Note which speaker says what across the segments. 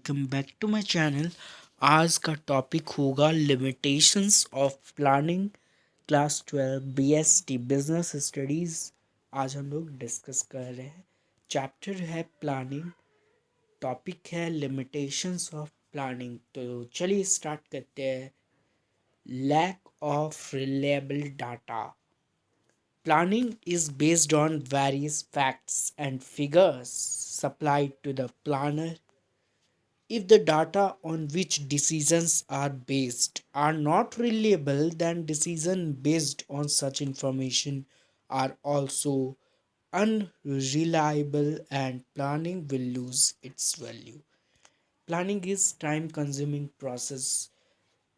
Speaker 1: Welcome back to my channel. आज का topic होगा limitations of planning class 12 BST business studies. आज हम लोग डिस्कस कर रहे हैं। चैप्टर है प्लानिंग, टॉपिक है लिमिटेशंस ऑफ प्लानिंग। तो चलिए स्टार्ट करते हैं। Lack of reliable data. Planning is based on various facts and figures supplied to the planner. If the data on which decisions are based are not reliable, then decisions based on such information are also unreliable and planning will lose its value. Planning is time consuming process.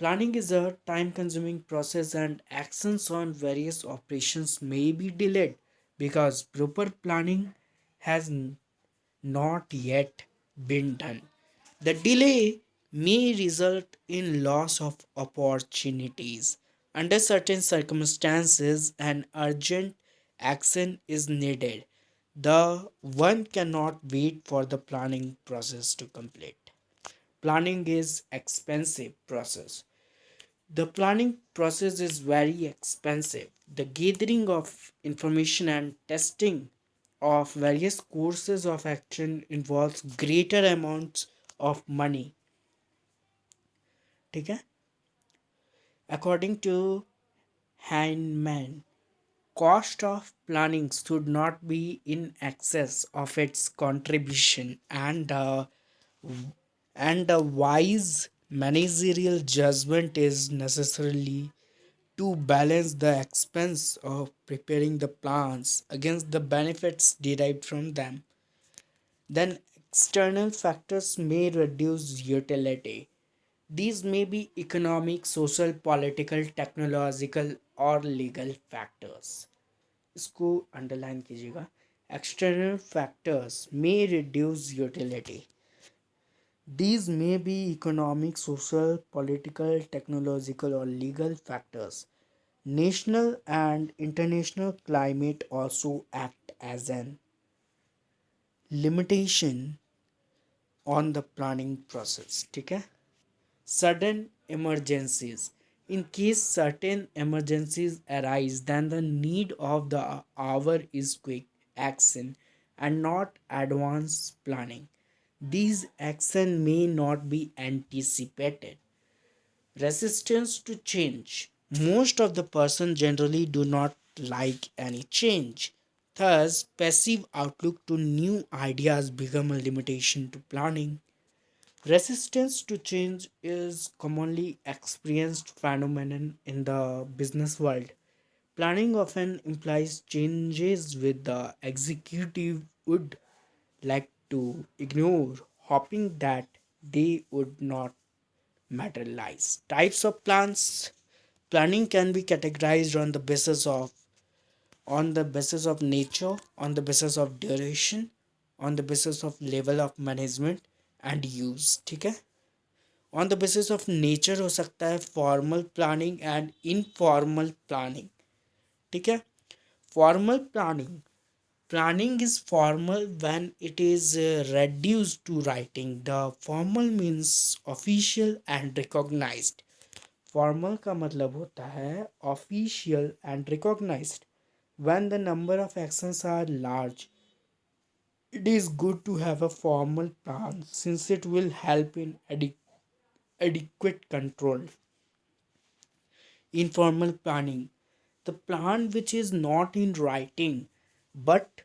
Speaker 1: Planning is a time consuming process and actions on various operations may be delayed because proper planning has not yet been done. The delay may result in loss of opportunities. Under certain circumstances, an urgent action is needed. The one cannot wait for the planning process to complete. Planning is expensive process. The planning process is very expensive. The gathering of information and testing of various courses of action involves greater amounts of money. ठीक है? According to Heinemann, cost of planning should not be in excess of its contribution, and a wise managerial judgment is necessarily to balance the expense of preparing the plans against the benefits derived from them. Then external factors may reduce utility. These may be economic, social, political, technological or legal factors. इसको underline कीजिएगा. External factors may reduce utility. These may be economic, social, political, technological, or legal factors. National and international climate also act as an limitation on the planning process. ठीक है? Sudden emergencies. In case certain emergencies arise, then the need of the hour is quick action and not advanced planning. These action may not be anticipated. Resistance to change. Most of the person generally do not like any change. Thus, passive outlook to new ideas become a limitation to planning. Resistance to change is commonly experienced phenomenon in the business world. Planning often implies changes with the executive would like to ignore, hoping that they would not materialize. Types of plans. Planning can be categorized on the basis of nature, on the basis of duration, on the basis of level of management and use. ठीक है? On the basis of nature हो सकता है formal planning and informal planning. ठीक है? Formal planning. Planning is formal when it is reduced to writing. The formal means official and recognized. Formal का मतलब होता है official and recognized. When the number of actions are large, it is good to have a formal plan since it will help in adequate control. Informal planning. The plan which is not in writing but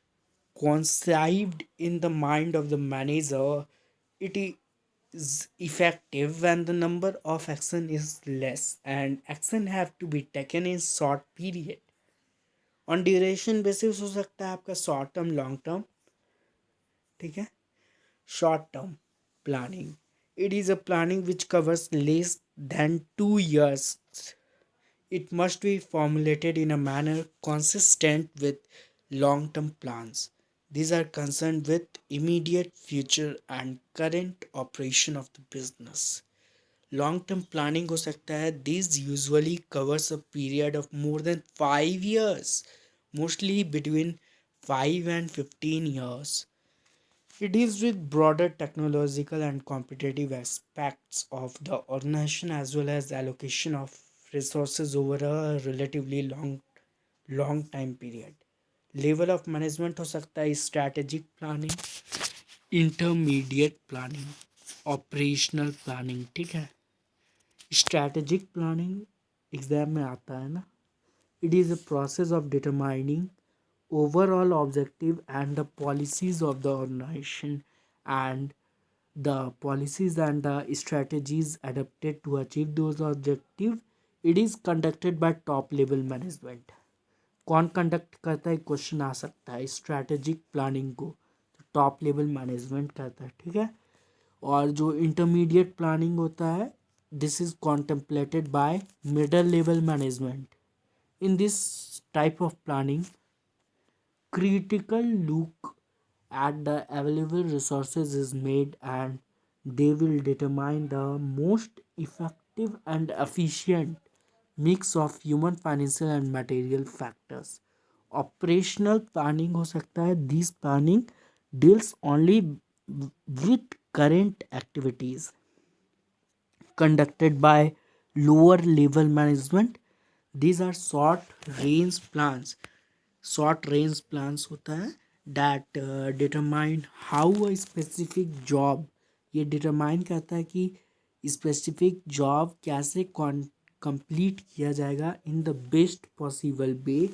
Speaker 1: conceived in the mind of the manager, it is effective when the number of action is less and action have to be taken in short period. On duration basis हो सकता है आपका short term long term. ठीक है? Short term planning. It is a planning which covers less than 2 years. It must be formulated in a manner consistent with long term plans. These are concerned with immediate future and current operation of the business. Long term planning हो सकता है. This usually covers a period of more than 5 years, mostly between 5 and 15 years. It deals with broader technological and competitive aspects of the organization as well as allocation of resources over a relatively long time period. Level of management हो सकता है strategic planning, intermediate planning, operational planning. ठीक है, strategic planning exam में आता है ना। It is a process of determining overall objective and the policies of the organization and the policies and the strategies adapted to achieve those objectives. It is conducted by top level management. कौन conduct करता है, question आ सकता है। Strategic planning को तो top level management करता है। ठीक है, और जो इंटरमीडिएट प्लानिंग होता है, this is contemplated by middle level management. In this type of planning critical look at the available resources is made, and they will determine the most effective and efficient mix of human, financial and material factors. Operational planning हो सकता है, this planning deals only with current activities conducted by lower level management. These are short range plans. Short range plans होता है that determine how a specific job, ये determine करता है कि specific job कैसे कंप्लीट किया जाएगा in the best possible way,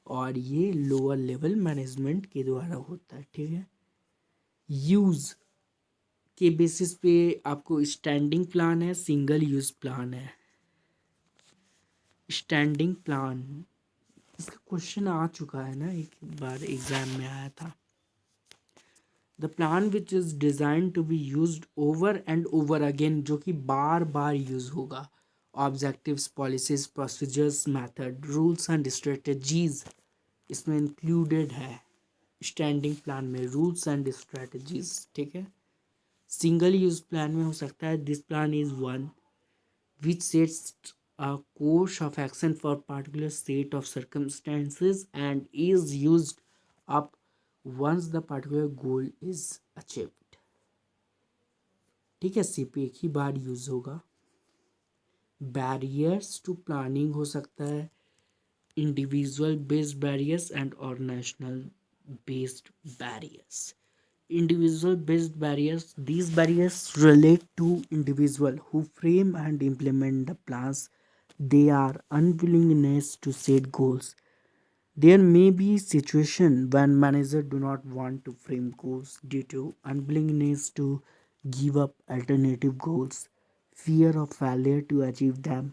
Speaker 1: और ये लोअर लेवल मैनेजमेंट के द्वारा होता है। ठीक है, यूज़ के बेसिस पे आपको स्टैंडिंग प्लान है, सिंगल यूज़ प्लान है। स्टैंडिंग प्लान, इसका क्वेश्चन आ चुका है ना, एक बार एग्जाम में आया था। The plan which is design to be use over and over again, जो कि बार बार यूज़ होगा। Objectives, policies, procedures, method, rules and strategies इसमें इंक्लूडेड है। स्टैंडिंग प्लान में रूल्स एंड स्ट्रेटजीज। ठीक है, सिंगल यूज प्लान में हो सकता है this plan is one which sets a course of action for particular set of circumstances and is used up once the particular goal is achieved। ठीक है, सिर्फ एक ही बार यूज होगा। बैरियर्स टू प्लानिंग हो सकता है individual based barriers and organisational based barriers. Individual based barriers, these barriers relate to individual who frame and implement the plans. They are unwillingness to set goals. There may be situation when managers do not want to frame goals due to unwillingness to give up alternative goals, fear of failure to achieve them,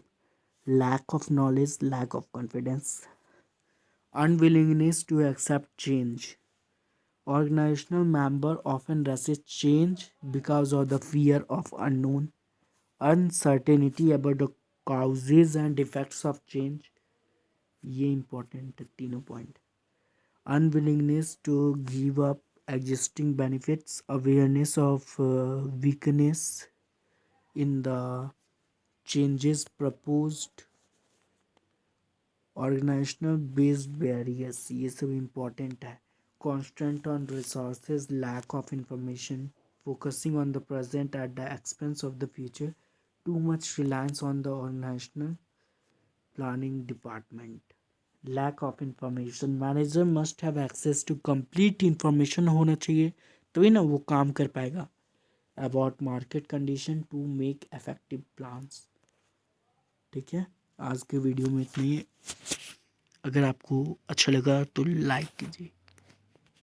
Speaker 1: lack of knowledge, lack of confidence, unwillingness to accept change. Organizational members often resist change because of the fear of unknown, uncertainty about the causes and effects of change. ये important है तीनों point. Unwillingness to give up existing benefits, awareness of weakness in the changes proposed, organisational based barriers, ये सब important है। Constant on resources, lack of information, focusing on the present at the expense of the future, too much reliance on the organisational planning department, lack of information, manager must have access to complete information होना चाहिए तभी ना वो काम कर पाएगा about market condition to make effective plans. ठीक है, आज के वीडियो में इतना ही है। अगर आपको अच्छा लगा तो लाइक कीजिए।